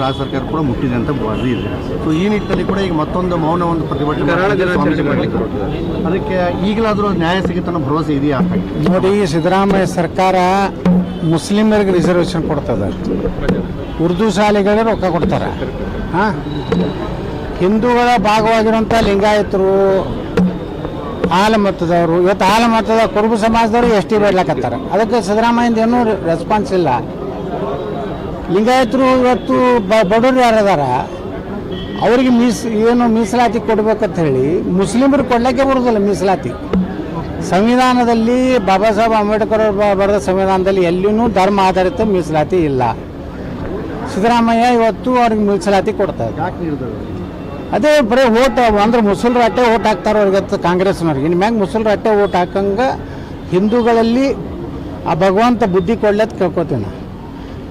ರಾಜ್ಯ ಸರ್ಕಾರ ಕೂಡ ಮುಟ್ಟಿದೆ ಅಂತ ವರದಿ ಇದೆ. ಸೊ ಈ ನಿಟ್ಟಿನಲ್ಲಿ ಕೂಡ ಈಗ ಮತ್ತೊಂದು ಮೌನ ಒಂದು ಪ್ರತಿಭಟನೆ ಅದಕ್ಕೆ ಈಗಲಾದರೂ ನ್ಯಾಯ ಸಿಗುತ್ತೆ ಅನ್ನೋ ಭರವಸೆ ಇದೆಯಾ? ನೋಡಿ, ಸಿದ್ದರಾಮಯ್ಯ ಸರ್ಕಾರ ಮುಸ್ಲಿಮರಿಗೆ ರಿಸರ್ವೇಷನ್ ಕೊಡ್ತದೆ, ಉರ್ದು ಶಾಲೆಗಳಿಗೆ ರೊಕ್ಕ ಕೊಡ್ತಾರೆ. ಹಾಂ, ಹಿಂದೂಗಳ ಭಾಗವಾಗಿರುವಂಥ ಲಿಂಗಾಯತರು, ಹಾಲು ಮತದವರು, ಇವತ್ತು ಹಾಲು ಮತದ ಕುರುಬ ಸಮಾಜದವರು ಎಷ್ಟಿ ಬೇಡ್ಲಕತ್ತಾರೆ. ಅದಕ್ಕೆ ಸಿದ್ದರಾಮಯ್ಯಂದು ಏನೂ ರೆಸ್ಪಾನ್ಸ್ ಇಲ್ಲ. ಲಿಂಗಾಯತರು ಇವತ್ತು ಬಡವರು ಯಾರದಾರ ಅವರಿಗೆ ಏನು ಮೀಸಲಾತಿ ಕೊಡ್ಬೇಕಂತ ಹೇಳಿ ಮುಸ್ಲಿಮರು ಕೊಡ್ಲಿಕ್ಕೆ ಬರೋದಿಲ್ಲ. ಮೀಸಲಾತಿ ಸಂವಿಧಾನದಲ್ಲಿ ಬಾಬಾ ಸಾಹೇಬ್ ಅಂಬೇಡ್ಕರ್ ಬರೆದ ಸಂವಿಧಾನದಲ್ಲಿ ಎಲ್ಲಿಯೂ ಧರ್ಮ ಆಧಾರಿತ ಮೀಸಲಾತಿ ಇಲ್ಲ. ಸಿದ್ದರಾಮಯ್ಯ ಇವತ್ತು ಅವ್ರಿಗೆ ಮೀಸಲಾತಿ ಕೊಡ್ತಾರೆ. ಅದೇ ಬರೀ ಓಟ್ ಅಂದ್ರೆ ಮುಸಲ್ರು ಅಟ್ಟೆ ಓಟ್ ಹಾಕ್ತಾರೆ ಅವ್ರಿಗೆ, ಕಾಂಗ್ರೆಸ್ನವ್ರಿಗೆ. ಇನ್ನು ಮ್ಯಾಗ ಮುಸಲ್ರು ಅಟ್ಟೆ ಓಟ್ ಹಾಕಂಗೆ ಹಿಂದೂಗಳಲ್ಲಿ ಆ ಭಗವಂತ ಬುದ್ಧಿ ಕೊಡ್ಲತ್ ಕೇಳ್ಕೊತೀನಿ.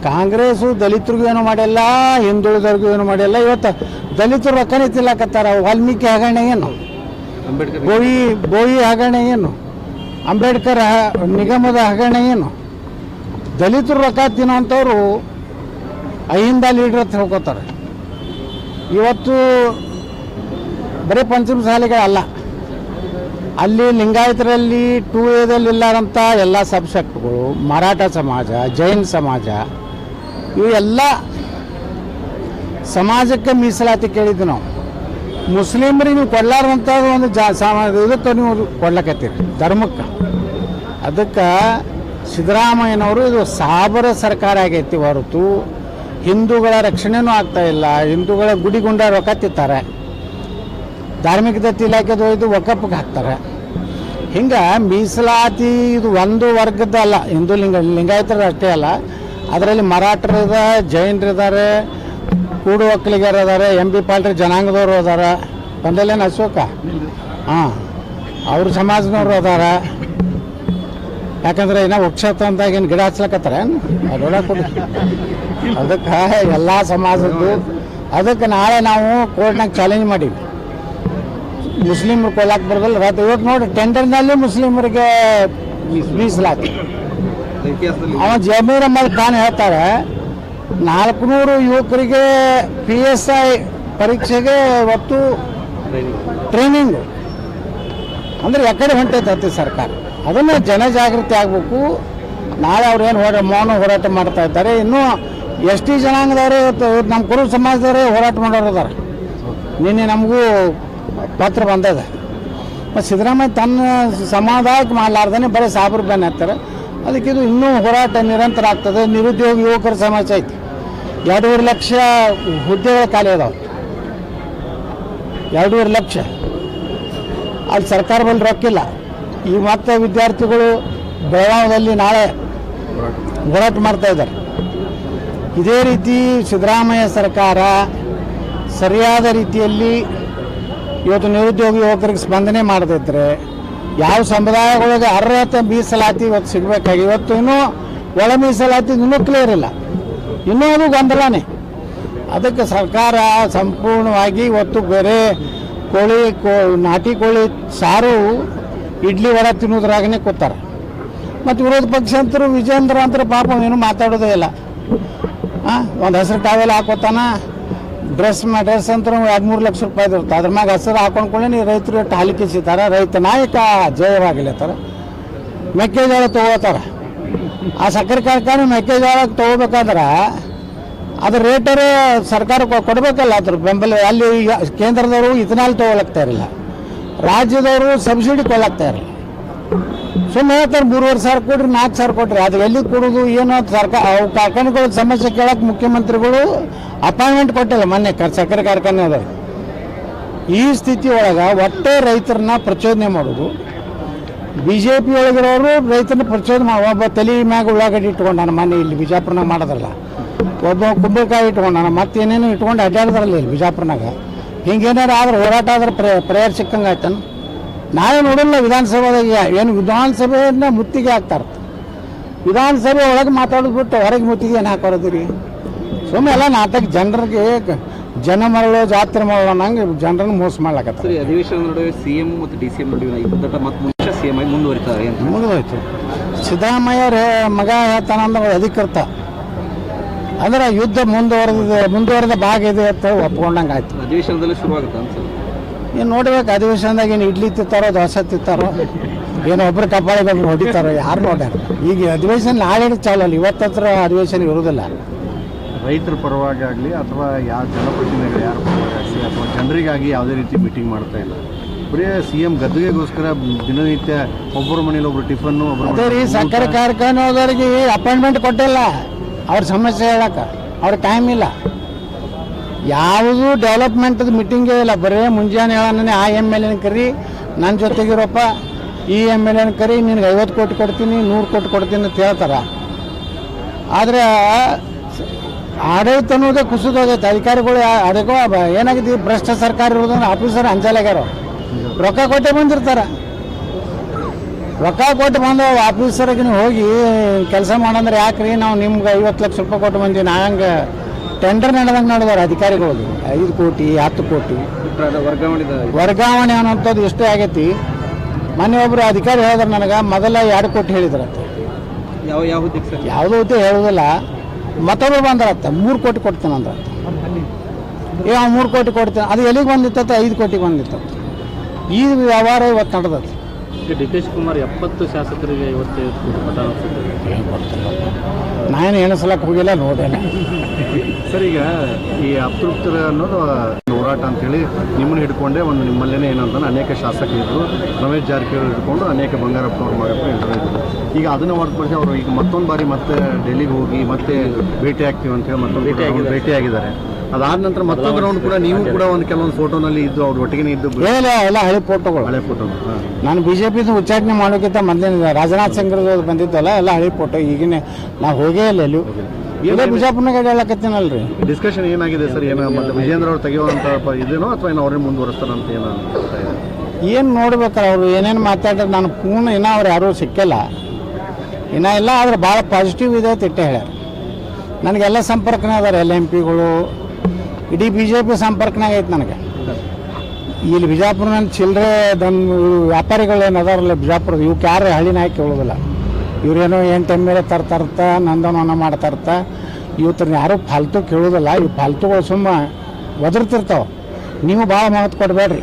ಕಾಂಗ್ರೆಸ್ಸು ದಲಿತರಿಗೂ ಏನೂ ಮಾಡಿಲ್ಲ, ಹಿಂದುಳಿದವ್ರಿಗೂ ಏನೂ ಮಾಡಿಲ್ಲ. ಇವತ್ತು ದಲಿತರು ರೊಕ್ಕನೇ ತಿನ್ನಕತ್ತಾರ. ವಾಲ್ಮೀಕಿ ಹಗರಣ ಏನು, ಬೋಯಿ ಹಗರಣ ಏನು, ಅಂಬೇಡ್ಕರ್ ನಿಗಮದ ಹಗರಣ ಏನು? ದಲಿತರು ರೊಕ್ಕ ತಿನ್ನೋಂಥವ್ರು ಅಹಿಂದ ಲೀಡ್ರ್ ಅಂತ ಹೇಳ್ಕೊತಾರೆ. ಇವತ್ತು ಬರೀ ಪಂಚಮ ಶಾಲೆಗಳಲ್ಲ, ಅಲ್ಲಿ ಲಿಂಗಾಯತರಲ್ಲಿ 2A ಇಲ್ಲಾರಂಥ ಎಲ್ಲ ಸಬ್ಸೆಕ್ಟ್ಗಳು, ಮರಾಠ ಸಮಾಜ, ಜೈನ್ ಸಮಾಜ, ಇವು ಎಲ್ಲ ಸಮಾಜಕ್ಕೆ ಮೀಸಲಾತಿ ಕೇಳಿದ್ದು ನಾವು. ಮುಸ್ಲಿಮರಿಗೆ ನೀವು ಕೊಡ್ಲಾರಂಥದ್ದು ಒಂದು ಇದಕ್ಕೆ ನೀವು ಕೊಡ್ಲಕತ್ತೀರಿ, ಧರ್ಮಕ್ಕೆ. ಅದಕ್ಕೆ ಸಿದ್ದರಾಮಯ್ಯನವರು ಇದು ಸಾಬರ ಸರ್ಕಾರ ಆಗೈತಿ ಹೊರತು ಹಿಂದೂಗಳ ರಕ್ಷಣೆನೂ ಆಗ್ತಾ ಇಲ್ಲ. ಹಿಂದೂಗಳ ಗುಡಿಗುಂಡ ರೊಕ್ಕ ತಿತ್ತಾರೆ, ಧಾರ್ಮಿಕ ದತ್ತಿ ಇಲಾಖೆದು ಇದು ವಕಫ್ಗೆ ಹಾಕ್ತಾರೆ. ಹಿಂಗೆ ಮೀಸಲಾತಿ ಇದು ಒಂದು ವರ್ಗದ ಅಲ್ಲ, ಹಿಂದೂ ಲಿಂಗಾಯತರು ಅಷ್ಟೇ ಅಲ್ಲ. ಅದರಲ್ಲಿ ಮರಾಠರಿದ, ಜೈನರಿದ್ದಾರೆ, ಕೂಡು ಒಕ್ಕಲಿಗರು ಅದಾರೆ, MB ಪಾಲ್ರಿ ಜನಾಂಗದವರು ಅದಾರ, ಬಂದಲ್ಲೇನು ಅಶೋಕ, ಹಾಂ, ಅವ್ರ ಸಮಾಜದವರು ಅದಾರ. ಯಾಕಂದ್ರೆ ಇನ್ನೂ ವೃಕ್ಷಾತ ಅಂದಾಗ ಏನು ಗಿಡ ಹಚ್ಲಕತ್ತಾರೆ ಅದೊಳ ಕೊಡಿ. ಅದಕ್ಕೆ ಎಲ್ಲ ಸಮಾಜದ್ದು. ಅದಕ್ಕೆ ನಾಳೆ ನಾವು ಕೋರ್ಟ್ನಾಗ ಚಾಲೆಂಜ್ ಮಾಡೀವಿ, ಮುಸ್ಲಿಮ್ರು ಕೊಲ್ಲಕ್ಕೆ ಬರೋದಲ್ಲ. ಇವತ್ತು ನೋಡಿ ಟೆಂಡರ್ನಲ್ಲಿ ಮುಸ್ಲಿಮರಿಗೆ ಮೀಸಲಾತಿ. ಅವನು ಜಮೀರ್ ಅಹಮದ್ ಖಾನ್ ಹೇಳ್ತಾರೆ 400 ಯುವಕರಿಗೆ PSI ಪರೀಕ್ಷೆಗೆ ಇವತ್ತು ಟ್ರೈನಿಂಗು. ಅಂದರೆ ಎಕಡೆ ಹೊಂಟೈತೆ ಸರ್ಕಾರ. ಅದನ್ನು ಜನಜಾಗೃತಿ ಆಗಬೇಕು. ನಾಳೆ ಅವ್ರು ಏನು ಮೌನ ಹೋರಾಟ ಮಾಡ್ತಾ ಇದ್ದಾರೆ. ಇನ್ನೂ ST ಜನಾಂಗದವರೇ ಇವತ್ತು ನಮ್ಮ ಕುರುಬ ಸಮಾಜದವರೇ ಹೋರಾಟ ಮಾಡೋರು ಅದಾರೆ. ನಿನ್ನೆ ನಮಗೂ ಪತ್ರ ಬಂದದ. ಮತ್ತು ಸಿದ್ದರಾಮಯ್ಯ ತನ್ನ ಸಮಾಧಾನಕ್ಕೆ ಮಾಡಲಾರ್ದೇ ಬರೀ ಸಾಬ್ರು ಬೆನ್ನ ಹತ್ತಾರೆ. ಅದಕ್ಕೆ ಇದು ಇನ್ನೂ ಹೋರಾಟ ನಿರಂತರ ಆಗ್ತದೆ. ನಿರುದ್ಯೋಗ ಯುವಕರ ಸಮಸ್ಯೆ ಐತಿ. 2.5 ಲಕ್ಷ ಹುದ್ದೆಗಳು ಖಾಲಿ ಅದಾವೆ. 2.5 ಲಕ್ಷ. ಅಲ್ಲಿ ಸರ್ಕಾರ ಬಳಿ ರೊಕ್ಕಿಲ್ಲ. ಈ ಮತ್ತೆ ವಿದ್ಯಾರ್ಥಿಗಳು ಬೆಳಗಾವಿಯಲ್ಲಿ ನಾಳೆ ಹೋರಾಟ ಮಾಡ್ತಾ ಇದ್ದಾರೆ. ಇದೇ ರೀತಿ ಸಿದ್ದರಾಮಯ್ಯ ಸರ್ಕಾರ ಸರಿಯಾದ ರೀತಿಯಲ್ಲಿ ಇವತ್ತು ನಿರುದ್ಯೋಗಿ ಯುವಕರಿಗೆ ಸ್ಪಂದನೆ ಮಾಡದಿದ್ದರೆ ಯಾವ ಸಮುದಾಯಗಳಿಗೆ ಅರ್ಹತೆ ಮೀಸಲಾತಿ ಇವತ್ತು ಸಿಗಬೇಕಾಗಿ, ಇವತ್ತು ಇನ್ನೂ ಒಳ ಮೀಸಲಾತಿ ಇನ್ನೂ ಕ್ಲಿಯರ್ ಇಲ್ಲ, ಇನ್ನೂ ಅದು ಗೊಂದಲನೇ. ಅದಕ್ಕೆ ಸರ್ಕಾರ ಸಂಪೂರ್ಣವಾಗಿ ಇವತ್ತು ಬೇರೆ ನಾಟಿ ಕೋಳಿ ಸಾರು ಇಡ್ಲಿ ವಡ ತಿನ್ನೋದ್ರಾಗನೇ ಕೂತಾರೆ. ಮತ್ತು ವಿರೋಧ ಪಕ್ಷ ಅಂತರೂ ವಿಜೇಂದ್ರ ಅಂತ ಪಾಪ ಏನು ಮಾತಾಡೋದೇ ಇಲ್ಲ. ಒಂದು ಹೆಸರು ಟಾವೆಲ್ ಹಾಕೋತಾನ, ಡ್ರೆಸ್ ಅಂತ 2-3 ಲಕ್ಷ ರೂಪಾಯಿ ಇರುತ್ತೆ. ಅದ್ರ ಮ್ಯಾಗ ಹೆಸರು ಹಾಕೊಂಡ್ಕೊಳ್ಳಿ ನೀವು ರೈತರು ಎಷ್ಟು ಹಾಲಿ ಕಿಸಿತಾರೆ. ರೈತ ನಾಯಕ ಜಯವಾಗಿಲ್ಲತ್ತಾರ. ಮೆಕ್ಕೆಜೋಳ ತೊಗೋತಾರೆ. ಆ ಸಕ್ಕರೆ ಕಾರ್ಖಾನೆ ಮೆಕ್ಕೆಜೋಳ ತೊಗೋಬೇಕಾದ್ರೆ ಅದ್ರ ರೇಟರೇ ಸರ್ಕಾರ ಕೊಡಬೇಕಲ್ಲ, ಅದ್ರ ಬೆಂಬಲ. ಅಲ್ಲಿ ಕೇಂದ್ರದವರು ಇಥನಾಲ್ ತೊಗೊಳಕ್ತಾ ಇರಲಿಲ್ಲ, ರಾಜ್ಯದವರು ಸಬ್ಸಿಡಿ ಕೊಡಲಾಗ್ತಾ ಇರಲಿಲ್ಲ. ಸುಮ್ಮನೆ ಹೇಳ್ತಾರೆ 3,500 ಕೊಡ್ರಿ, 4,000 ಕೊಡ್ರಿ. ಅದು ಎಲ್ಲಿ ಕೊಡೋದು ಏನು ಸರ್ಕಾರ? ಅವು ಕಾರ್ಖಾನೆಗಳ ಸಮಸ್ಯೆ ಕೇಳಕ್ಕೆ ಮುಖ್ಯಮಂತ್ರಿಗಳು ಅಪಾಯಿಂಟ್ಮೆಂಟ್ ಕೊಟ್ಟಿಲ್ಲ ಮೊನ್ನೆ ಸಕ್ಕರೆ ಕಾರ್ಖಾನೆ ಅದ. ಈ ಸ್ಥಿತಿ ಒಳಗೆ ಒಟ್ಟೆ ರೈತರನ್ನ ಪ್ರಚೋದನೆ ಮಾಡೋದು. BJP ಒಳಗಿರೋರು ರೈತರನ್ನ ಪ್ರಚೋದನೆ ಒಬ್ಬ ತಲೆ ಮ್ಯಾಗ ಉಳ್ಳಾಗಡ್ಡಿ ಇಟ್ಕೊಂಡಾನ. ಮೊನ್ನೆ ಇಲ್ಲಿ ಬಿಜಾಪುರನಾಗ ಮಾಡೋದಲ್ಲ, ಒಬ್ಬ ಕುಂಬಳಕಾಯಿ ಇಟ್ಕೊಂಡಾನ, ಮತ್ತೇನೇನು ಇಟ್ಕೊಂಡು ಅಡ್ಡಾಡಿದ್ರಲ್ಲ ಇಲ್ಲಿ ಬಿಜಾಪುರನಾಗ. ಹಿಂಗೇನಾರು ಆದ್ರೆ ಹೋರಾಟ ಆದ್ರೆ ಪ್ರೇಯರ್ ಸಿಕ್ಕಂಗೆ ಆಯ್ತಾನ. ನಾವೇ ನೋಡಲ್ಲ ವಿಧಾನಸಭೆದಾಗ ಏನು ವಿಧಾನಸಭೆಯನ್ನ ಮುತ್ತಿಗೆ ಹಾಕ್ತಾರೆ. ವಿಧಾನಸಭೆ ಒಳಗೆ ಮಾತಾಡೋದು ಬಿಟ್ಟು ಹೊರಗೆ ಮುತ್ತಿಗೆ ಏನು ಹಾಕೋದಿರಿ? ಸುಮ್ಮನೆ ಎಲ್ಲ ನಾಟಕ ಜನರಿಗೆ ಜನ ಮರಳು ಜಾತ್ರೆ ಮಾಡೋಣ ಅನ್ನಂಗೆ ಜನರನ್ನು ಮೋಸ ಮಾಡ್ಲಾಕತ್ತಾರೆ. ಅಧಿವೇಶನ ನಡುವೆ CM ಮತ್ತು DCM ನಡುವೆ CM ಆಗಿ ಮುಂದುವರಿತಾರೆ ಮುಂದುವರಿತು. ಸಿದ್ದರಾಮಯ್ಯ ಮಗ ಹೇಳ್ತಾನಂದ್ರೆ ಅಂದ್ರೆ ಯುದ್ಧ ಮುಂದುವರೆದ ಭಾಗ ಇದೆ ಅಂತ ಒಪ್ಕೊಂಡಂಗೆ ಆಯ್ತು. ಅಧಿವೇಶನದಲ್ಲಿ ಶುರುವಾಗುತ್ತೆ ಅನ್ಸುತ್ತೆ. ಏನು ನೋಡ್ಬೇಕು ಅಧಿವೇಶನದಾಗ ಏನು ಇಡ್ಲಿ ತಿಂತಾರೋ ದೋಸೆ ತಿಂತಾರೋ ಏನೋ ಒಬ್ರು ಕಪಾಳಿಗೊಬ್ರು ಹೊಡಿತಾರೋ ಯಾರು ನೋಡ್ಯಾರ. ಈಗ ಅಧಿವೇಶನ ನಾಳೆ ಚಾಲು ಅಲ್ಲ, ಇವತ್ತು ಹತ್ರ ಅಧಿವೇಶನ ಇರೋದಿಲ್ಲ. ರೈತರ ಪರವಾಗಿ ಆಗಲಿ ಅಥವಾ ಯಾವ ಜನಪ್ರತಿನಿಧಿಗಳು ಯಾರ ಪರವಾಗಿ ಆಗಲಿ ಅಥವಾ ಜನರಿಗಾಗಿ ಯಾವುದೇ ರೀತಿ ಮೀಟಿಂಗ್ ಮಾಡ್ತಾ ಇಲ್ಲ. ಬರೀ CM ಗದ್ದುಗೆಗೋಸ್ಕರ ದಿನನಿತ್ಯ ಒಬ್ಬರ ಮನೇಲಿ ಒಬ್ರು ಟಿಫನ್ನು ಅದೇ ರೀ ಸಕ್ಕರೆ ಕಾರ್ಖಾನೆದವ್ರಿಗೆ ಅಪಾಯಿಂಟ್ಮೆಂಟ್ ಕೊಟ್ಟಿಲ್ಲ. ಅವ್ರ ಸಮಸ್ಯೆ ಹೇಳಕ್ಕೆ ಅವ್ರ ಟೈಮ್ ಇಲ್ಲ. ಯಾವುದೂ ಡೆವಲಪ್ಮೆಂಟ್ದು ಮೀಟಿಂಗೇ ಇಲ್ಲ. ಬರೀ ಮುಂಜಾನೆ ಹೇಳೋಣ ಆ MLA ಕರಿ, ನನ್ನ ಜೊತೆಗಿರಪ್ಪ, ಈ MLA ಕರಿ, ನಿನಗೆ 50 ಕೋಟಿ ಕೊಡ್ತೀನಿ, 100 ಕೋಟಿ ಕೊಡ್ತೀನಿ ಅಂತ ಹೇಳ್ತಾರೆ. ಆದರೆ ಆಡಳಿತ ಅನ್ನೋದೇ ಕುಸಿದೋಗೈತೆ. ಅಧಿಕಾರಿಗಳು ಅದಕ್ಕೂ ಏನಾಗಿದೆ, ಭ್ರಷ್ಟ ಸರ್ಕಾರ ಇರೋದನ್ನ ಆಫೀಸರ್ ಅಂಜಲಾಗ್ಯಾರ. ರೊಕ್ಕ ಕೊಟ್ಟೆ ಬಂದಿರ್ತಾರೆ. ರೊಕ್ಕ ಕೊಟ್ಟು ಬಂದು ಆಫೀಸರ್ಗೆ ನೀವು ಹೋಗಿ ಕೆಲಸ ಮಾಡಂದ್ರೆ ಯಾಕ್ರಿ ನಾವು ನಿಮ್ಗೆ 50 ಲಕ್ಷ ರೂಪಾಯಿ ಕೊಟ್ಟು ಬಂದೀವಿ, ನಾ ಹಂಗೆ ಟೆಂಡರ್ ನಡೆದಂಗೆ ನಡೆದವ್ರು ಅಧಿಕಾರಿಗಳು. 5 ಕೋಟಿ 10 ಕೋಟಿ ವರ್ಗಾವಣೆ ಅನ್ನೋಂಥದ್ದು ಎಷ್ಟೇ ಆಗೈತಿ. ಮೊನ್ನೆ ಒಬ್ಬರು ಅಧಿಕಾರಿ ಹೇಳಿದ್ರೆ ನನಗೆ ಮೊದಲ 2 ಕೋಟಿ ಹೇಳಿದ್ರಂತ. ಯಾವುದೋ ಹೊತ್ತು ಹೇಳೋದಿಲ್ಲ. ಮತ್ತೊಬ್ಬರು ಬಂದ್ರತ್ತ 3 ಕೋಟಿ ಕೊಡ್ತೇನೆ ಅಂದ್ರತ್ತ. ಈಗ 3 ಕೋಟಿ ಕೊಡ್ತೇನೆ, ಅದು ಎಲ್ಲಿಗೆ ಬಂದಿತ್ತ 5 ಕೋಟಿಗೆ ಬಂದಿತ್ತ. ಈ ವ್ಯವಹಾರ ಇವತ್ತು ನಡೆದತ್ತೆ. DK ಶಿವಕುಮಾರ್ 70 ಶಾಸಕರಿಗೆ ಇವತ್ತು ನಾನು ಎಣಿಸ್ಲಕ್ಕೆ ಹೋಗಿಲ್ಲ, ನೋಡಿಲ್ಲ. ಸರ್, ಈಗ ಈ ಅತೃಪ್ತರ ಅನ್ನೋದು ಹೋರಾಟ ಅಂತೇಳಿ ನಿಮ್ಮನ್ನು ಹಿಡ್ಕೊಂಡೆ ಒಂದು ನಿಮ್ಮಲ್ಲೇ ಏನಂತಾನೆ ಅನೇಕ ಶಾಸಕರಿದ್ದರು. ರಮೇಶ್ ಜಾರಕಿಹೊಳಿ ಹಿಡ್ಕೊಂಡು ಅನೇಕ ಬಂಗಾರಪ್ಪನವ್ರ ಮಗಪ್ಪನ ಇದ್ದರು. ಈಗ ಅದನ್ನು ಹೊರತುಪಡಿಸಿ ಅವರು ಈಗ ಮತ್ತೊಂದು ಬಾರಿ ಮತ್ತೆ ಡೆಲ್ಲಿಗೆ ಹೋಗಿ ಮತ್ತೆ ಭೇಟಿ ಆಗ್ತೀವಿ ಅಂತೇಳಿ ಮತ್ತೊಂದು ಭೇಟಿಯಾಗಿದ್ದಾರೆ. ಅದಾದ ನಂತರ ಮತ್ತೊಂದು ರೌಂಡ್ ಕೂಡ ನೀವು ಕೂಡ ಒಂದು ಕೆಲವೊಂದು ಫೋಟೋನಲ್ಲಿ ಇದ್ದು ಅವ್ರ ಒಟ್ಟಿಗೆ ಇದ್ದು ಎಲ್ಲ ಹಳೆ ಫೋಟೋಗಳು. ನಾನು BJP ಉಚ್ಚಾಟನೆ ಮಾಡೋಕ್ಕಿಂತ ಮೊದಲಿನ ರಾಜನಾಥ್ ಸಿಂಗ್ ಬಂದಿದ್ದಲ್ಲ, ಎಲ್ಲ ಹಳೆ ಫೋಟೋ. ಈಗಿನ ನಾವು ಹೋಗೇ ಇಲ್ಲ ಎಲ್ಲೂ. ಈಗ ಬಿಜಾಪುರ್ನಾಗ ಹೇಳಕತ್ತೀನಲ್ರಿ. ಡಿಸ್ಕಷನ್ ಏನಾಗಿದೆ ಸರ್? ಏನೋ ಮತ್ತೆ ವಿಜೇಂದ್ರ ಅವ್ರು ತೆಗೆಯುವಂಥ ಇದೇನೋ ಅಥವಾ ಏನೋ ಅವ್ರನ್ನ ಮುಂದುವರಿಸ್ತಾರಂತ ಏನು ನೋಡ್ಬೇಕಲ್ಲ. ಅವರು ಏನೇನು ಮಾತಾಡಿದ್ರೆ ನಾನು ಪೂರ್ಣ ಇನ್ನೂ ಅವ್ರು ಯಾರೂ ಸಿಕ್ಕಿಲ್ಲ, ಇನ್ನೂ ಇಲ್ಲ. ಆದ್ರೆ ಭಾಳ ಪಾಸಿಟಿವ್ ಇದೆ ಅಂತ ಇಟ್ಟೆ ಹೇಳ್ಯಾರ. ನನಗೆಲ್ಲ ಸಂಪರ್ಕನೇ ಅದಾರೆ. LMPಗಳು ಇಡೀ BJP ಸಂಪರ್ಕನಾಗ ಐತೆ ನನಗೆ. ಇಲ್ಲಿ ಬಿಜಾಪುರನ ಚಿಲ್ಲರೆ ವ್ಯಾಪಾರಿಗಳು ಏನು ಅದಾರಲ್ಲ ಬಿಜಾಪುರದ, ಇವಕ್ಕೆ ಯಾರು ಹಳ್ಳಿ ನಾಯಕ ಕೇಳೋದಿಲ್ಲ. ಇವರೇನೋ 8 MLA ತರ್ತಾರ್ತ, ನಂದನವನ ಮಾಡ್ತಾರ್ತ. ಇವತ್ತರನ್ನ ಯಾರೂ ಫಾಲ್ತು ಕೇಳೋದಿಲ್ಲ. ಇವು ಫಾಲ್ತುಗಳು ಸುಮ್ಮ ಒದರ್ತಿರ್ತಾವೆ. ನೀವು ಭಾಳ ಮಹತ್ವ ಕೊಡಬೇಡ್ರಿ.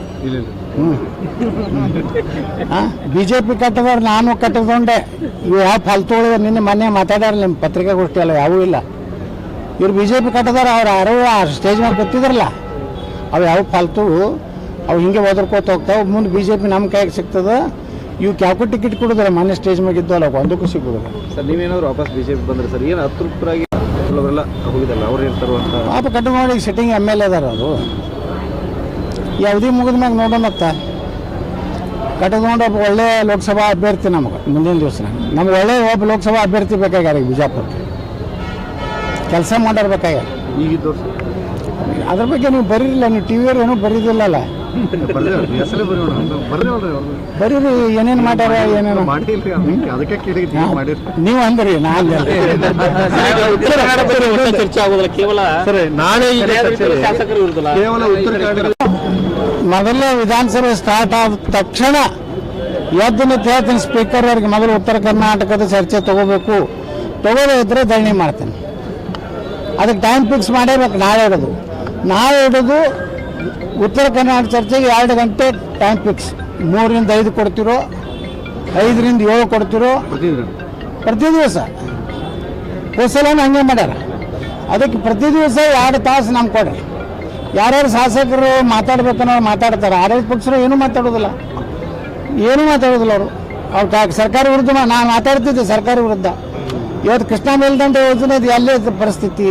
BJP ಕಟ್ಟದವ್ರು ನಾನು ಕಟ್ಟಕೊಂಡೆ. ಇವು ಯಾವ ಫಾಲ್ತುಗಳು ನಿನ್ನೆ ಮೊನ್ನೆ ಮಾತಾಡ್ಯಾರ ನಿಮ್ಮ ಪತ್ರಿಕಾಗೋಷ್ಠಿ ಅಲ್ಲ, ಯಾವೂ ಇಲ್ಲ. ಇವ್ರು BJP ಕಟ್ಟದವ್ರು ಅವ್ರು ಯಾರೋ ಆ ಸ್ಟೇಜ್ ಮೇಲೆ ಗೊತ್ತಿದ್ರಲ್ಲ, ಅವು ಯಾವ ಫಾಲ್ತು ಅವು ಹಿಂಗೆ ಒದರ್ಕೋತ ಹೋಗ್ತಾವೆ. ಮುಂದೆ BJP ನಮ್ಮ ಕೈಗೆ ಸಿಗ್ತದೆ. ಇವಕ್ಕೆ ಯಾಕೋ ಟಿಕೆಟ್ ಕೊಡೋದಿಲ್ಲ. ಮೊನ್ನೆ ಸ್ಟೇಜ್ ಮೇಲೆ ಇದ್ದವಲ್ಲ, ಒಂದಕ್ಕೂ ಸಿಗೋದಿಲ್ಲ. ಸರ್, ನೀವೇನಾದ್ರು ವಾಪಸ್ BJP ಬಂದ್ರೆ ಸರ್ ಏನು ಅತೃಪ್ತರಾಗಿ ಅವರೆಲ್ಲ ಹೋಗಿದಲ್ಲ, ಅವ್ರು ಇರ್ತಾರೋ ಅಂತ ಪಾಪ ಕಟ್ಟು ಮಾಡಿ ಸಿಟ್ಟಿಂಗ್ MLA ಅದಾರ. ಅವರು ಯಾವುದೇ ಮುಗಿದ ಮ್ಯಾಗ ನೋಡೋಣತ್ತ ಕಟ್ಟಿಕೊಂಡು ಒಬ್ಬ ಒಳ್ಳೆ ಲೋಕಸಭಾ ಅಭ್ಯರ್ಥಿ ನಮಗೆ ಮುಂದಿನ ದಿವಸ ನಮ್ಗೆ ಒಳ್ಳೆ ಒಬ್ಬ ಲೋಕಸಭಾ ಅಭ್ಯರ್ಥಿ ಬೇಕಾಗ್ಯಾರ. ಈಗ ಬಿಜಾಪುರಕ್ಕೆ ಕೆಲಸ ಮಾಡಿರ್ಬೇಕಾಗ್ಯಾರ. ಈಗಿದ್ದು ಅದ್ರ ಬಗ್ಗೆ ನೀವು ಬರೀರಿಲ್ಲ, ನೀವು TVಯವ್ರು ಏನೂ ಬರೀದಿಲ್ಲಲ್ಲ. ಬರೀರಿ ಏನೇನು ಮಾಡ್ಯಾರ ಏನೇನು ನೀವು ಅಂದ್ರಿ. ನಾನು ಚರ್ಚೆ ಆಗೋದಿಲ್ಲ, ಕೇವಲ ನಾಳೆ ಮೊದಲ ವಿಧಾನಸಭೆ ಸ್ಟಾರ್ಟ್ ಆದ ತಕ್ಷಣ ಎದ್ದು ಹೇಳ್ತೀನಿ ಸ್ಪೀಕರ್ ಅವ್ರಿಗೆ, ಮೊದಲು ಉತ್ತರ ಕರ್ನಾಟಕದ ಚರ್ಚೆ ತಗೋಬೇಕು, ತಗೋದೇ ಇದ್ರೆ ಧರಣಿ ಮಾಡ್ತೇನೆ. ಅದಕ್ಕೆ ಟೈಮ್ ಫಿಕ್ಸ್ ಮಾಡೇಬೇಕು. ನಾಳೆ ಇಡೋದು ಉತ್ತರ ಕರ್ನಾಟಕ ಚರ್ಚೆಗೆ 2 ಗಂಟೆ ಟೈಮ್ ಫಿಕ್ಸ್. 3 ರಿಂದ 5 ಕೊಡ್ತಿರೋ, 5 ರಿಂದ 7 ಕೊಡ್ತಿರೋ ಪ್ರತಿ ದಿವಸ. ಹೊಸಲನ್ನು ಹಂಗೆ ಮಾಡ್ಯಾರ. ಅದಕ್ಕೆ ಪ್ರತಿ ದಿವಸ 2 ತಾಸು ನಮ್ಗೆ ಕೊಡ್ರಿ. ಯಾರ್ಯಾರು ಶಾಸಕರು ಮಾತಾಡ್ಬೇಕನ್ನೋ ಮಾತಾಡ್ತಾರೆ. ಆಡಳಿತ ಪಕ್ಷರು ಏನೂ ಮಾತಾಡೋದಿಲ್ಲ ಅವ್ರು ಸರ್ಕಾರ ವಿರುದ್ಧ. ನಾನು ಮಾತಾಡ್ತಿದ್ದೆ ಸರ್ಕಾರ ವಿರುದ್ಧ. ಇವತ್ತು ಕೃಷ್ಣ ಮೇಲ್ದಂಡೆ ಯೋಜನೆ ಎಲ್ಲೇ ಪರಿಸ್ಥಿತಿ.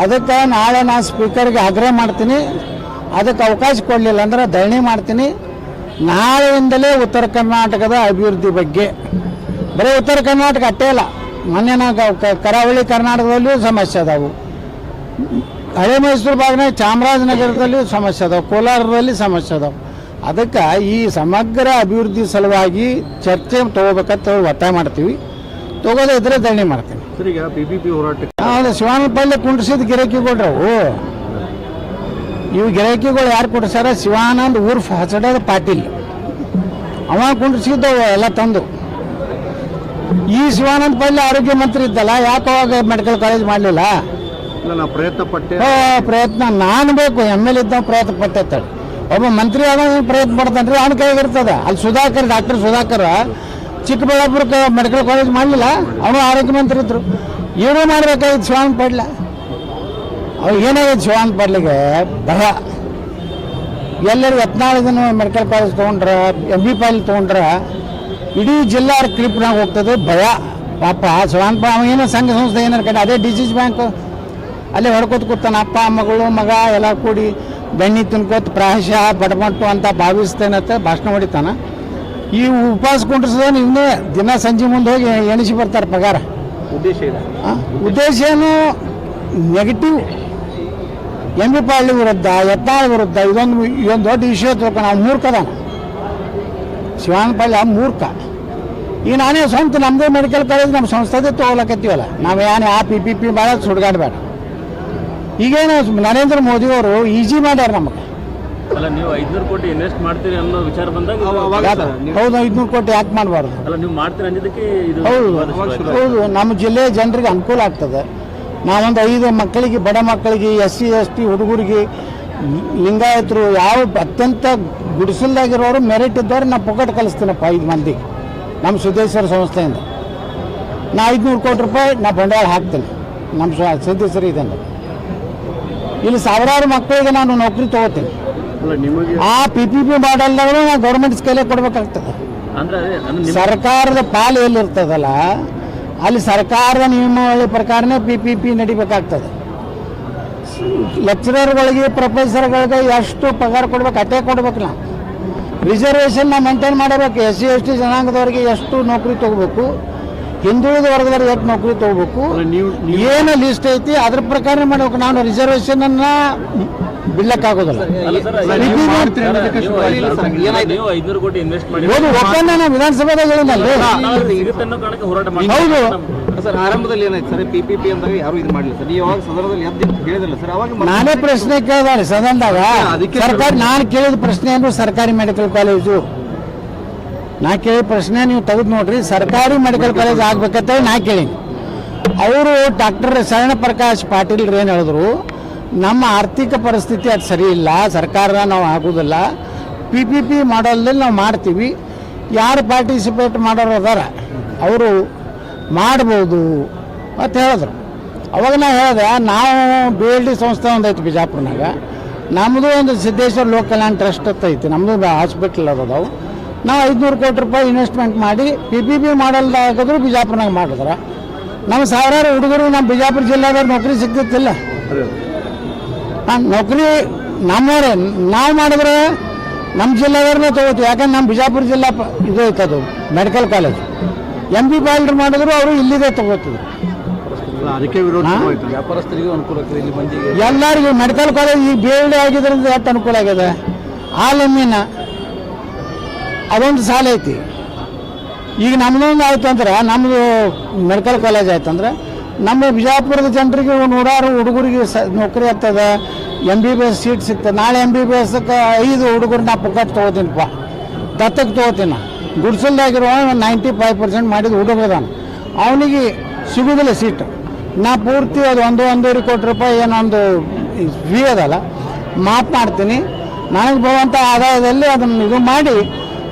ಅದಕ್ಕೆ ನಾಳೆ ನಾನು ಸ್ಪೀಕರ್ಗೆ ಆಗ್ರಹ ಮಾಡ್ತೀನಿ, ಅದಕ್ಕೆ ಅವಕಾಶ ಕೊಡಲಿಲ್ಲ ಅಂದ್ರೆ ಧರಣಿ ಮಾಡ್ತೀನಿ. ನಾಳೆಯಿಂದಲೇ ಉತ್ತರ ಕರ್ನಾಟಕದ ಅಭಿವೃದ್ಧಿ ಬಗ್ಗೆ, ಬರೀ ಉತ್ತರ ಕರ್ನಾಟಕ ಅಷ್ಟೇ ಅಲ್ಲ, ಮೊನ್ನೆ ಕರಾವಳಿ ಕರ್ನಾಟಕದಲ್ಲಿಯೂ ಸಮಸ್ಯೆ ಅದಾವು. ಹಳೆ ಮೈಸೂರು ಭಾಗನಾಗ ಚಾಮರಾಜನಗರದಲ್ಲಿ ಸಮಸ್ಯೆ ಅದಾವೆ, ಕೋಲಾರದಲ್ಲಿ ಸಮಸ್ಯೆ ಅದಾವೆ. ಅದಕ್ಕೆ ಈ ಸಮಗ್ರ ಅಭಿವೃದ್ಧಿ ಸಲುವಾಗಿ ಚರ್ಚೆ ತಗೋಬೇಕಂತ ಒತ್ತಾಯ ಮಾಡ್ತೀವಿ. ತಗೋದೇ ಇದ್ರೆ ಧರಣಿ ಮಾಡ್ತೀನಿ. ಈಗ BJP ಹೋರಾಟ ಹೌದು, ಶಿವಾನಂದ ಪಲ್ಲೆ ಕುಂಡ್ರಿಸಿದ ಗಿರಾಕಿಗಳ್ರವು. ಇವು ಗಿರಾಕಿಗಳು ಯಾರು ಕೊಡ್ಸಾರ? ಶಿವಾನಂದ್ ಉರ್ಫ್ ಹಸಡದ ಪಾಟೀಲ್, ಅವ ಕುಂಡ್ರಿಸಿದ್ದವು ಎಲ್ಲ ತಂದು. ಈ ಶಿವಾನಂದ ಪಲ್ಲೆ ಆರೋಗ್ಯ ಮಂತ್ರಿ ಇದ್ದಲ್ಲ, ಯಾಕೆ ಅವಾಗ ಮೆಡಿಕಲ್ ಕಾಲೇಜ್ ಮಾಡಲಿಲ್ಲ? ಇಲ್ಲ ನಾ ಪ್ರಯತ್ನ ಪಟ್ಟೆ. ಪ್ರಯತ್ನ ನಾನು ಬೇಕು ಎಮ್ ಎಲ್ ಇದ್ದ ಪ್ರಯತ್ನ ಪಟ್ಟೈತಾಳೆ. ಒಬ್ಬ ಮಂತ್ರಿ ಆದ ಪ್ರಯತ್ನ ಪಡ್ತಾನೆ ರೀ, ಅವ್ನ ಕೈಗಿರ್ತದೆ. ಅಲ್ಲಿ ಸುಧಾಕರ್, ಡಾಕ್ಟರ್ ಸುಧಾಕರ್ ಚಿಕ್ಕಬಳ್ಳಾಪುರಕ್ಕೆ ಮೆಡಿಕಲ್ ಕಾಲೇಜ್ ಮಾಡಲಿಲ್ಲ, ಅವನು ಆರೋಗ್ಯ ಮಂತ್ರಿ ಇದ್ರು. ಏನೂ ಮಾಡಬೇಕಾಗಿತ್ತು ಶಿವಾನಂದ ಪಾಟೀಲ. ಅವ್ರು ಏನಾಗಿತ್ತು ಶಿವಾನಂದ ಪಾಟೀಲಿಗೆ ಭಯ. ಎಲ್ಲರೂ ಯತ್ನಾಳದನ್ನು ಮೆಡಿಕಲ್ ಕಾಲೇಜ್ ತೊಗೊಂಡ್ರೆ, MB ಪಾಟೀಲ್ ತೊಗೊಂಡ್ರೆ ಇಡೀ ಜಿಲ್ಲಾ ಕ್ಲಿಪ್ನಾಗ ಹೋಗ್ತದೆ ಭಯ. ಪಾಪ ಶಿವಾನಂದ ಪಾಟೀಲ್ ಏನೋ ಸಂಘ ಸಂಸ್ಥೆ ಏನಾರ ಕಡೆ ಅದೇ ಡಿಸೀಸ್ ಬ್ಯಾಂಕ್ ಅಲ್ಲೇ ಹೊಡ್ಕೊತ ಕೂತಾನ. ಅಪ್ಪ ಮಗಳು ಮಗ ಎಲ್ಲ ಕೂಡಿ ಬೆಣ್ಣೆ ತಿನ್ಕೋತ ಪ್ರಾಯಶಃ ಬಡಮಟ್ಟು ಅಂತ ಭಾವಿಸ್ತೇನಂತ ಭಾಷಣ ಹೊಡಿತಾನ. ಈ ಉಪವಾಸ ಕುಂಡ್ರಿಸೋನು ಇವನೇ ದಿನ ಸಂಜೆ ಮುಂದೆ ಹೋಗಿ ಎಣಿಸಿ ಬರ್ತಾರೆ ಪಗಾರ. ಉದ್ದೇಶ ಇದೆ, ಉದ್ದೇಶ ಏನು ನೆಗೆಟಿವ್. MB ಪಾಟೀಲ್ ವಿರುದ್ಧ, ಯತ್ನಾಳ ವಿರುದ್ಧ ಇದೊಂದು ದೊಡ್ಡ ವಿಷಯ ತಿಳ್ಕೊಂಡು ಅವ್ನು ಮೂರ್ಖದಾನ. ಶಿವಾನಂದ ಪಾಟೀಲ್ ಮೂರ್ಖ. ಈಗ ನಾನೇ ಸ್ವಂತ ನಮ್ಮದೇ ಮೆಡಿಕಲ್ ಕಾಲೇಜ್ ನಮ್ಮ ಸಂಸ್ಥೆದೇ ತೊಗೊಳಕತ್ತೀವಲ್ಲ, ನಾವು ಏನು ಆ PPP ಭಾಳ ಸುಡ್ಗಾಡಬೇಡ. ಈಗೇನು ನರೇಂದ್ರ ಮೋದಿ ಅವರು ಈಜಿ ಮಾಡ್ಯಾರ ನಮಗೆ. ಅಲ್ಲ, ನೀವು 500 ಕೋಟಿ ಇನ್ವೆಸ್ಟ್ ಮಾಡ್ತೀರಿ ಅನ್ನೋ ವಿಚಾರ ಬಂದಾಗ ಹೌದು, 500 ಕೋಟಿ ಯಾಕೆ ಮಾಡಬಾರ್ದು? ಅಲ್ಲ, ನೀವು ಮಾಡ್ತೀರಿ ಅಂದಿದ್ದಕ್ಕೆ ಇದು ಹೌದು, ನಮ್ಮ ಜಿಲ್ಲೆಯ ಜನರಿಗೆ ಅನುಕೂಲ ಆಗ್ತದೆ. ನಾವೊಂದು 5 ಮಕ್ಕಳಿಗೆ, ಬಡ ಮಕ್ಕಳಿಗೆ, SC ST ಹುಡುಗರಿಗೆ, ಲಿಂಗಾಯತರು, ಯಾವ ಅತ್ಯಂತ ಗುಡಿಸಲ್ದಾಗಿರೋರು ಮೆರಿಟ್ ಇದ್ದವ್ರು ನಾ ಪೊಕೆಟ್ ಕಲಿಸ್ತೀನಪ್ಪ 5 ಮಂದಿಗೆ ನಮ್ಮ ಸಿದ್ದೇಶ್ವರ ಸಂಸ್ಥೆಯಿಂದ. ನಾ 500 ಕೋಟಿ ರೂಪಾಯಿ ನಾ ಬಂಡವಾಳ ಹಾಕ್ತೀನಿ ನಮ್ಮ ಸಿದ್ದೇಶ್ವರ ಇದನ್ನು. ಇಲ್ಲಿ ಸಾವಿರಾರು ಮಕ್ಕಳಿಗೆ ನಾನು ನೌಕರಿ ತೊಗೋತೀನಿ. ಆ PPP ಮಾಡಲ್ದಾಗೂ ನಾವು ಗೌರ್ಮೆಂಟ್ ಸ್ಕೇಲೇ ಕೊಡ್ಬೇಕಾಗ್ತದೆ. ಅಂದ್ರೆ ಸರ್ಕಾರದ ಪಾಲು ಎಲ್ಲಿರ್ತದಲ್ಲ ಅಲ್ಲಿ ಸರ್ಕಾರದ ನಿಯಮಾವಳಿ ಪ್ರಕಾರನೇ PPP ನಡಿಬೇಕಾಗ್ತದೆ. ಲೆಕ್ಚರರ್ಗಳಿಗೆ, ಪ್ರೊಫೆಸರ್ಗಳಿಗೆ ಎಷ್ಟು ಪಗಾರ ಕೊಡ್ಬೇಕು ಅಷ್ಟೇ ಕೊಡ್ಬೇಕು. ನಾವು ರಿಸರ್ವೇಷನ್ ನಾವು ಮೇಂಟೈನ್ ಮಾಡಬೇಕು. SC ST ಜನಾಂಗದವರಿಗೆ ಎಷ್ಟು ನೌಕರಿ ತೊಗೋಬೇಕು, ಹಿಂದುಳಿದ ವರ್ಗದವ್ರಿಗೆ ಎಷ್ಟು ನೌಕರಿ ತೊಗೋಬೇಕು, ಏನು ಲಿಸ್ಟ್ ಐತಿ ಅದ್ರ ಪ್ರಕಾರ ಮಾಡಬೇಕು. ನಾನು ರಿಸರ್ವೇಷನನ್ನು ಬಿಡ್ಲಕ್ಕಾಗೋದಿಲ್ಲ. ನೀವು 500 ಕೋಟಿ ಇನ್ವೆಸ್ಟ್ ಮಾಡಿ ಒಪ್ಪಂದ ನಾವು ವಿಧಾನಸಭೆದಾಗ ಹೇಳಿನಲ್ಲಿ. ಹೋರಾಟ ಮಾಡಿ. ಹೌದು ಸರ್, ಆರಂಭದಲ್ಲಿ ಏನಾಯ್ತು ಸರ್, PPP ಅಂದಾಗ ಯಾರು ಇದು ಮಾಡಲಿಲ್ಲ ಸರ್. ನೀವು ಯಾವಾಗ ಸದನದಲ್ಲಿ ಎದ್ದು ಹೇಳಿದಿಲ್ಲ ಸರ್, ಅವಾಗ ನಾನೇ ಪ್ರಶ್ನೆ ಕೇಳಿದಾರೆ ಸದನದಾಗ. ಸರ್ಕಾರ ನಾನು ಕೇಳಿದ ಪ್ರಶ್ನೆ ಏನು, ಸರ್ಕಾರಿ ಮೆಡಿಕಲ್ ಕಾಲೇಜು ನಾ ಕೇಳಿದ ಪ್ರಶ್ನೆ ನೀವು ತೆಗೆದು ನೋಡ್ರಿ. ಸರ್ಕಾರಿ ಮೆಡಿಕಲ್ ಕಾಲೇಜ್ ಆಗ್ಬೇಕಂತ ನಾ ಕೇಳೀನಿ. ಅವರು ಡಾಕ್ಟರ್ ಶರಣ ಪ್ರಕಾಶ್ ಪಾಟೀಲ್ ಏನು ಹೇಳಿದ್ರು, ನಮ್ಮ ಆರ್ಥಿಕ ಪರಿಸ್ಥಿತಿ ಅದು ಸರಿ ಇಲ್ಲ, ಸರ್ಕಾರ ನಾವು ಆಗೋದಿಲ್ಲ, PPP ಮಾಡಲ್ದಲ್ಲಿ ನಾವು ಮಾಡ್ತೀವಿ, ಯಾರು ಪಾರ್ಟಿಸಿಪೇಟ್ ಮಾಡೋರು ಅದಾರ ಅವರು ಮಾಡ್ಬೋದು ಅಂತ ಹೇಳಿದ್ರು. ಅವಾಗ ನಾ ಹೇಳಿದೆ, ನಾವು BLD ಸಂಸ್ಥೆ ಒಂದು ಐತಿ ಬಿಜಾಪುರನಾಗ, ನಮ್ಮದು ಒಂದು ಸಿದ್ದೇಶ್ವರ ಲೋಕ ಕಲ್ಯಾಣ ಟ್ರಸ್ಟ್ ಅಂತ ಐತಿ, ನಮ್ಮದು ಹಾಸ್ಪಿಟ್ಲ್ ಅದಾವು. ನಾವು 500 ಕೋಟಿ ರೂಪಾಯಿ ಇನ್ವೆಸ್ಟ್ಮೆಂಟ್ ಮಾಡಿ PPP ಮಾಡಲ್ದಾಗಿದ್ರು ಬಿಜಾಪುರನಾಗ ಮಾಡಿದ್ರೆ ನಮ್ಮ ಸಾವಿರಾರು ಹುಡುಗರು ನಮ್ಮ ಬಿಜಾಪುರ ಜಿಲ್ಲಾದಾಗ ನೌಕರಿ ಸಿಗ್ತಿತ್ತಿಲ್ಲ. ನೌಕರಿ ನಮ್ಮವರೇ ನಾವು ಮಾಡಿದ್ರೆ ನಮ್ಮ ಜಿಲ್ಲಾದವ್ರನ್ನೇ ತೊಗೋತೀವಿ. ಯಾಕಂದ್ರೆ ನಮ್ಮ ಬಿಜಾಪುರ ಜಿಲ್ಲಾ ಇದು ಐತದು ಮೆಡಿಕಲ್ ಕಾಲೇಜ್. MB ಪಾಟೀಲ್ ಮಾಡಿದ್ರು ಅವರು ಇಲ್ಲಿದೆ ತೊಗೋತಿದ್ರು. ಅದಕ್ಕೆ ವಿರೋಧ ವ್ಯಾಪಾರಸ್ಥರಿಗೂ ಅನುಕೂಲ ಆಗ್ತದೆ, ಇಲ್ಲಿ ಮಂದಿಗೆ ಎಲ್ಲರಿಗೂ ಮೆಡಿಕಲ್ ಕಾಲೇಜ್ ಈಗ BLD ಆಗಿದ್ರಿಂದ ಎಷ್ಟು ಅನುಕೂಲ ಆಗಿದೆ. ಆಲಮ್ಮಿನ ಅದೊಂದು ಸಾಲ ಐತಿ. ಈಗ ನಮ್ಮದೊಂದು ಆಯ್ತು ಅಂದ್ರೆ, ನಮ್ಮದು ಮೆಡಿಕಲ್ ಕಾಲೇಜ್ ಆಯ್ತು ಅಂದ್ರೆ ನಮ್ಮ ಬಿಜಾಪುರದ ಜನರಿಗೆ ನೂರಾರು ಹುಡುಗರಿಗೆ ನೌಕರಿ ಆಗ್ತದೆ, MBBS ಸೀಟ್ ಸಿಗ್ತದೆ. ನಾಳೆ MBBSಕ್ಕೆ 5 ಹುಡುಗರು ನಾ ಪುಕ್ಕಟ್ ತೊಗೋತೀನಿಪ್ಪ, ದತ್ತಕ್ಕೆ ತೊಗೋತೀನಿ. ಗುಡ್ಸಲ್ದಾಗಿರೋ 95% ಮಾಡಿದ ಹುಡುಗದಾನ, ಅವನಿಗೆ ಸಿಗೋದಿಲ್ಲ ಸೀಟು. ನಾ ಪೂರ್ತಿ ಅದು 1-1.5 ಕೋಟಿ ರೂಪಾಯಿ ಏನೊಂದು ಫೀ ಅದಲ್ಲ ಮಾಫ್ ಮಾಡ್ತೀನಿ. ನನಗೆ ಬರುವಂಥ ಆದಾಯದಲ್ಲಿ ಅದನ್ನು ಇದು ಮಾಡಿ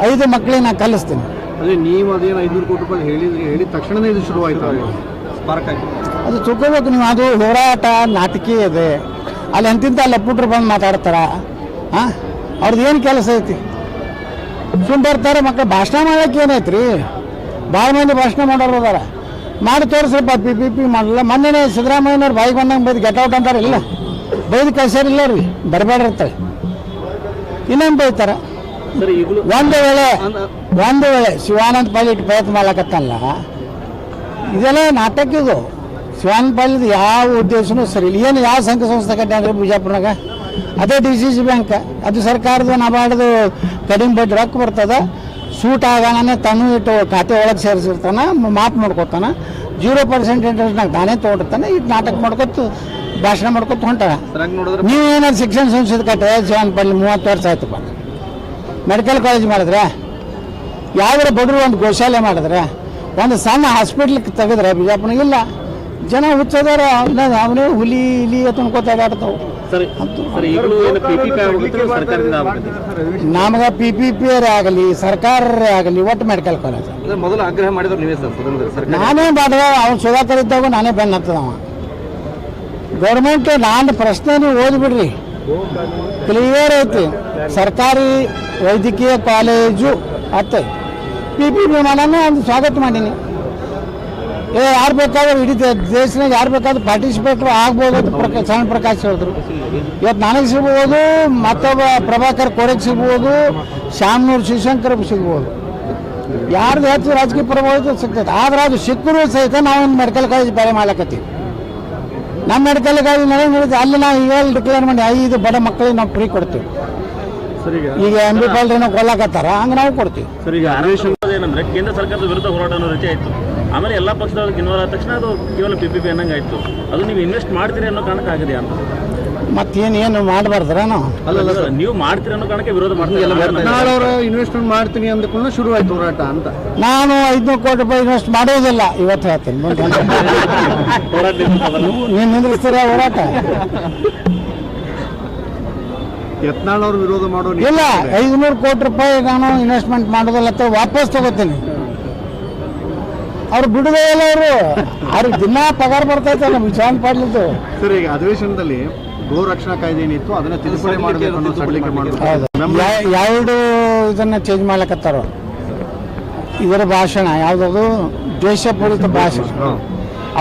5 ಮಕ್ಕಳಿಗೆ ನಾನು ಕಲಿಸ್ತೀನಿ. ಅದೇ ನೀವು ಅದೇನು 500 ಕೋಟಿ ರೂಪಾಯಿ ಹೇಳಿದ ತಕ್ಷಣನೇ ಇದು ಶುರುವಾಯಿತು. ಸ್ಪಾರ್ಕ್ ಆಗಿ ಅದು ತಿಳ್ಕೋಬೇಕು ನೀವು. ಅದು ಹೋರಾಟ ನಾಟಕೀಯ ಇದೆ. ಅಲ್ಲಿ ಎಂತಿಂತ ಲಪ್ಪುಟ್ರು ಬಂದು ಮಾತಾಡ್ತಾರ. ಅವ್ರದ್ದು ಏನು ಕೆಲಸ ಐತಿ? ಸುಮ್ಮನೆ ಬರ್ತಾರೆ ಮಕ್ಕಳು. ಭಾಷಣ ಮಾಡೋಕೆ ಏನೈತಿ ರೀ? ಭಾಳ ಮಂದಿ ಭಾಷಣ ಮಾಡೋರು ಅದಾರ, ಮಾಡಿ ತೋರಿಸ್ರಪ್ಪ. PPP ಮಾಡಲ್ಲ. ಮೊನ್ನೆ ಸಿದ್ದರಾಮಯ್ಯನವ್ರು ಬಾಯಿಗೆ ಬಂದಂಗೆ ಬೈದು ಗೆಟ್ಔಟ್ ಅಂತಾರೆ. ಇಲ್ಲ, ಬೈದು ಕಳ್ಸ್ಯಾರಿಲ್ಲ ರೀ, ಬರಬೇಡಿರ್ತಾಳೆ. ಇನ್ನೇನು ಬೈತಾರೆ? ಒಂದು ವೇಳೆ ಶಿವಾನಂದ ಪಾಟೀಲ್ ಪ್ರಯತ್ನ ಮಾಡ್ಲಕತ್ತಲ್ಲ, ಇದೆಲ್ಲ ನಾಟಕ. ಇದು ಶಿವಾನಂದ ಪಾಟೀಲ್ ಯಾವ ಉದ್ದೇಶನೂ ಸರಿ ಇಲ್ಲ. ಏನು ಯಾವ ಸಂಘ ಸಂಸ್ಥೆ ಕಟ್ಟಾದ್ರೆ ಬಿಜಾಪುರನಾಗ? ಅದೇ DCC ಬ್ಯಾಂಕ್, ಅದು ಸರ್ಕಾರದ ನಬಾರ್ದು ಕಡಿಮೆ ಬಡ್ಡಿ ರೊಕ್ಕ ಬರ್ತದೆ. ಸೂಟ್ ಆಗಾನೆ ತನ್ನ ಇಟ್ಟು ಖಾತೆ ಒಳಗೆ ಸೇರಿಸಿರ್ತಾನೆ, ಮಾಫ್ ಮಾಡ್ಕೊತಾನೆ. 0% ಇಂಟ್ರೆಸ್ಟ್ನಾಗ ತಾನೇ ತೊಗೊಂಡಿರ್ತಾನೆ. ಇಟ್ಟು ನಾಟಕ ಮಾಡ್ಕೊತು ಭಾಷಣ ಮಾಡ್ಕೊತ ಹೊಂಟಾರ. ನೀವು ಏನಾದ್ರು ಶಿಕ್ಷಣ ಸಂಸ್ಥೆ ಕಟ್ಟೆ ಶಿವಾನಂದ ಪಾಟೀಲ್ 30 ವರ್ಷ ಆಯ್ತಪ್ಪ. ಮೆಡಿಕಲ್ ಕಾಲೇಜ್ ಮಾಡಿದ್ರೆ, ಯಾವ್ದಾರ ಬಡವರು ಒಂದು ಗೋಶಾಲೆ ಮಾಡಿದ್ರೆ, ಒಂದು ಸಣ್ಣ ಹಾಸ್ಪಿಟ್ಲಿಗೆ ತೆಗೆದ್ರೆ ಬಿಜಾಪುರ ಇಲ್ಲ. ಜನ ಹುಚ್ಚದಾರ ಅವನೇ ಹುಲಿ ಇಲಿ ಅನ್ಕೋತ ಅದಾಡ್ತಾವ. ಸರ್ ಸರ್ ಈಗಲೂ ಏನು PPP ಆಗುತ್ತೆ ಸರ್ಕಾರದಿಂದ ಆಗುತ್ತೆ? ನಮಗೆ PPP ಆಗಲಿ ಸರ್ಕಾರರೇ ಆಗಲಿ ಒಟ್ಟು ಮೆಡಿಕಲ್ ಕಾಲೇಜ್ ಅಂದ್ರೆ ಮೊದಲು ಆಗ್ರಹ ಮಾಡಿದ್ರು ನೀವೇ ಸರ್ ಸದನದಲ್ಲಿ ಸರ್ಕಾರ ನಾನೇ ಮಾಡಿದ ಅವ್ನು ಸುಧಾಕರ್ ಇದ್ದಾಗ ನಾನೇ ಬೆನ್ನ ಹತ್ತದವ. ಗೌರ್ಮೆಂಟ್ ನಾನು ಪ್ರಶ್ನೆ ನೀವು ಓದ್ಬಿಡ್ರಿ, ಕ್ಲಿಯರ್ ಐತಿ. ಸರ್ಕಾರಿ ವೈದ್ಯಕೀಯ ಕಾಲೇಜು ಅತ್ತೆ PPP ಮಾಡೋಣ ಒಂದು ಸ್ವಾಗತ ಮಾಡೀನಿ. ಯಾರು ಬೇಕಾದ್ರೂ ಇಡೀ ದೇಶನಾಗ ಯಾರು ಬೇಕಾದ್ರೂ ಪಾರ್ಟಿಸಿಪೇಟ್ ಆಗ್ಬೋದು ಅಂತ ಸಣ್ಣ ಪ್ರಕಾಶ್ ಹೇಳಿದ್ರು. ಇವತ್ತು ನನಗೆ ಸಿಗ್ಬೋದು, ಮತ್ತೊಬ್ಬ ಪ್ರಭಾಕರ್ ಕೋರೆಗೆ ಸಿಗ್ಬೋದು, ಶ್ಯಾಮ್ನೂರು ಶಿವಶಂಕರ್ಗೆ ಸಿಗ್ಬೋದು. ಯಾರ್ದು ಹೆಚ್ಚು ರಾಜಕೀಯ ಪ್ರಭಾವ ಸಿಗ್ತದೆ. ಆದ್ರೆ ಅದು ಸಿಕ್ಕರೂ ಸಹಿತ ನಾವೊಂದು ಮೆಡಿಕಲ್ ಕಾಲೇಜ್ ಬೇರೆ ಮಾಡ್ಲಕತ್ತೀವಿ. ನಮ್ಮ ಮೆಡಿಕಲ್ ಕಾಲೇಜ್ ನಡೆಯುತ್ತೆ ಅಲ್ಲಿ ನಾವು ಇವಾಗ ಡಿಕ್ಲೇರ್ ಮಾಡಿ 5 ಬಡ ಮಕ್ಕಳಿಗೆ ನಾವು ಫ್ರೀ ಕೊಡ್ತೀವಿ. ಈಗ MB ಪಾಲ್ರೇನೋ ಕೊಲ್ಲಕತ್ತಾರ ಹಂಗೆ ನಾವು ಕೊಡ್ತೀವಿ. ಸರ್ ಈಗ ಏನಂದ್ರೆ ಕೇಂದ್ರ ಸರ್ಕಾರದ ವಿರುದ್ಧ ಹೋರಾಟ ಅನ್ನೋ ರೀತಿ ಆಯಿತು. ಆಮೇಲೆ ಎಲ್ಲ ಪಕ್ಷದವ್ರಿಗೆ ಇನ್ವಾಲ್ವ್ ಆದ ತಕ್ಷಣ ಅದು ಕೇವಲ PPP ಅನ್ನಂಗೆ ಆಯಿತು. ಅದು ನೀವು ಇನ್ವೆಸ್ಟ್ ಮಾಡ್ತೀರಿ ಅನ್ನೋ ಕಾರಣಕ್ಕೆ ಆಗಿದೆ ಅಂತ. ಮತ್ತೇನು ಮಾಡಬಾರ್ದ್ರ ನಾವು? ಅಲ್ಲ ನೀವು ಮಾಡ್ತೀರಿ ಅನ್ನೋ ಕಾರಣಕ್ಕೆ ವಿರೋಧ ಮಾಡ್ತೀವಿ. ಅವರು ಇನ್ವೆಸ್ಟ್ಮೆಂಟ್ ಮಾಡ್ತೀನಿ ಅಂದ್ಕೊಂಡು ಶುರು ಆಯ್ತು ಹೋರಾಟ ಅಂತ. ನಾನು 500 ಕೋಟಿ ರೂಪಾಯಿ ಇನ್ವೆಸ್ಟ್ ಮಾಡೋದಿಲ್ಲ ಇವತ್ತು ಹೇಳ್ತೀನಿ. ನೀನು ನಿಂದಿಸ್ತೀರ ಹೋರಾಟ? ಯತ್ನಾಳ್ ಅವರು ವಿರೋಧ ಮಾಡೋ ಇಲ್ಲ, 500 ಕೋಟಿ ರೂಪಾಯಿ ನಾನು ಇನ್ವೆಸ್ಟ್ಮೆಂಟ್ ಮಾಡೋದಿಲ್ಲ ಅಂತ ವಾಪಸ್ ತಗೋತೀನಿ. ಅವ್ರು ಬಿಡುದೇ ಇಲ್ಲ, ಅವ್ರಿಗೆ ದಿನ ಪಗಾರ ಬರ್ತೈತೆ ನಮ್ಮ ವಿಚಾರ ಪಾಡ್ಲಿದ್ದು. ಸರ್ ಈಗ ಅಧಿವೇಶನದಲ್ಲಿ ಗೋ ರಕ್ಷಣಾ ಕಾಯ್ದೆ ಏನಿತ್ತು ಅದನ್ನ ತಿದ್ದುಪಡಿ ಮಾಡಬೇಕು ಅನ್ನೋ ಸಡಿಲಿಕೆ ಮಾಡಬೇಕು. ಯಾವುದು ಇದನ್ನ ಚೇಂಜ್ ಮಾಡ್ಲಕತ್ತಾರ. ಇದರ ಭಾಷಣ ಯಾವುದದು ದೇಶಪೂರಿತ ಭಾಷಣ,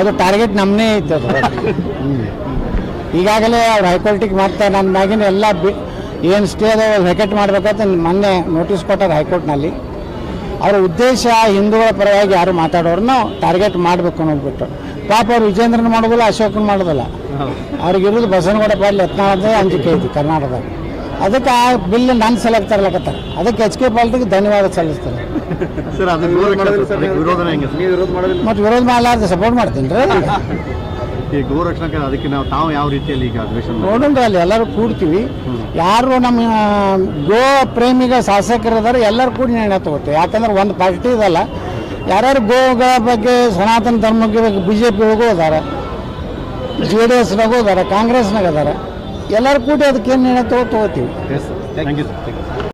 ಅದು ಟಾರ್ಗೆಟ್ ನಮ್ಮನೇ ಇದ್ದದು. ಈಗಾಗಲೇ ಅವ್ರು ಹೈಕೋರ್ಟಿಗೆ ಮತ್ತೆ ನನ್ನ ಮ್ಯಾಗಿನ ಎಲ್ಲ ಏನು ಸ್ಟೇ ಅದು ವೆಕೆಟ್ ಮಾಡ್ಬೇಕಂತ ಮೊನ್ನೆ ನೋಟಿಸ್ ಕೊಟ್ಟಾರೆ ಹೈಕೋರ್ಟ್ನಲ್ಲಿ. ಅವರ ಉದ್ದೇಶ ಹಿಂದೂಗಳ ಪರವಾಗಿ ಯಾರು ಮಾತಾಡೋರನ್ನ ಟಾರ್ಗೆಟ್ ಮಾಡಬೇಕು ಅನ್ನೋದ್ಬಿಟ್ಟು. ಪಾಪ ಅವ್ರು ವಿಜೇಂದ್ರನ ಮಾಡೋದಿಲ್ಲ, ಅಶೋಕನ ಮಾಡೋದಿಲ್ಲ. ಅವ್ರಿಗಿರೋದು ಬಸವನಗೌಡ ಪಾಟೀಲ್ ಯತ್ನಾಳದೇ ಅಂಜಿಕೆ ಐತಿ ಕರ್ನಾಟಕದಾಗ. ಅದಕ್ಕೆ ಆ ಬಿಲ್ ನನ್ನ ಸಲಕ್ಕೆ ತರ್ಲಕತ್ತಾರೆ. ಅದಕ್ಕೆ HK ಪಾಟೀಲ್ಗೆ ಧನ್ಯವಾದ ಸಲ್ಲಿಸ್ತಾರೆ. ಸರ್ ಅದು ವಿರೋಧನ ಹೆಂಗೆ ನೀವು ವಿರೋಧ ಮಾಡೋದಿಲ್ಲ? ಮತ್ತು ವಿರೋಧ ಮಾಡಲಾರ್ದೆ ಸಪೋರ್ಟ್ ಮಾಡ್ತೀನಿ ರೀ. ಈ ಗೋ ರಕ್ಷಣಾ ಅದಕ್ಕೆ ತಾವು ಯಾವ ರೀತಿಯಲ್ಲಿ ಈಗ ಅಧಿವೇಶನ ನೋಡೋಣ, ಅಲ್ಲಿ ಎಲ್ಲರೂ ಕೂಡ್ತೀವಿ. ಯಾರು ನಮ್ಮ ಗೋ ಪ್ರೇಮಿಗ ಶಾಸಕರಿದ್ದಾರೆ ಎಲ್ಲರೂ ಕೂಡಿ ನಿರ್ಣಯ ತಗೋತೀವಿ. ಯಾಕಂದ್ರೆ ಒಂದು ಪಾರ್ಟಿ ಇದಲ್ಲ, ಯಾರ್ಯಾರು ಗೋಗಳ ಬಗ್ಗೆ ಸನಾತನ ಧರ್ಮಕ್ಕೆ BJP ಹೋಗೋದಾರ, JDSನಾಗೂ ಅದಾರ, ಕಾಂಗ್ರೆಸ್ನಾಗ ಅದಾರ, ಎಲ್ಲರೂ ಕೂಡಿ ಅದಕ್ಕೇನು ನಿರ್ಣಯ ತಗೋತೀವಿ. Thank you sir.